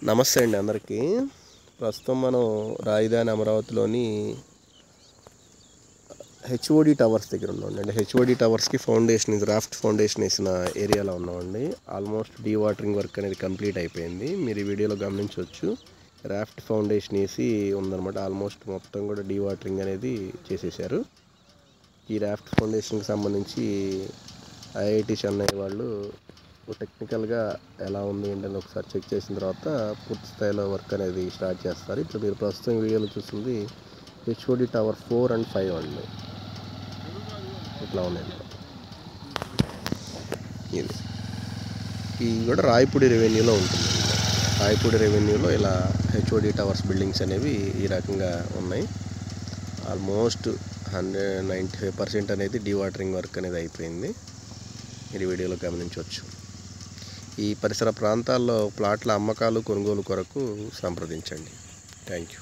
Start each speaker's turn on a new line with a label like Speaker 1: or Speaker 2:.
Speaker 1: నమస్తే అండి అందరికీ. ప్రస్తుతం మనం రాజధాని అమరావతిలోని హెచ్ఓడి టవర్స్ దగ్గర ఉన్నామండి. హెచ్ఓడి టవర్స్కి రాఫ్ట్ ఫౌండేషన్ వేసిన ఏరియాలో ఉన్నామండి. ఆల్మోస్ట్ డీ వాటరింగ్ వర్క్ అనేది కంప్లీట్ అయిపోయింది. మీరు ఈ వీడియోలో గమనించవచ్చు. రాఫ్ట్ ఫౌండేషన్ వేసి ఉందన్నమాట. ఆల్మోస్ట్ మొత్తం కూడా డీ వాటరింగ్ అనేది చేసేసారు. ఈ రాఫ్ట్ ఫౌండేషన్కి సంబంధించి ఐఐటి చెన్నై వాళ్ళు టెక్నికల్గా ఎలా ఉంది ఏంటని ఒకసారి చెక్ చేసిన తర్వాత పూర్తి స్థాయిలో వర్క్ అనేది స్టార్ట్ చేస్తారు. ఇప్పుడు మీరు ప్రస్తుతం వీడియోలో చూస్తుంది హెచ్ఓడి టవర్ 4 and 5 అండి. ఇట్లా ఉన్నాయండి. ఇది కూడా రాయపూడి రెవెన్యూలో ఉంటుంది. రాయపూడి రెవెన్యూలో ఇలా హెచ్ఓడి టవర్స్ బిల్డింగ్స్ అనేవి ఈ రకంగా ఉన్నాయి. ఆల్మోస్ట్ 95% అనేది డీవాటరింగ్ వర్క్ అనేది అయిపోయింది. మీరు వీడియోలో గమనించవచ్చు. ఈ పరిసర ప్రాంతాల్లో ప్లాట్ల అమ్మకాలు కొనుగోలు కొరకు సంప్రదించండి. Thank you.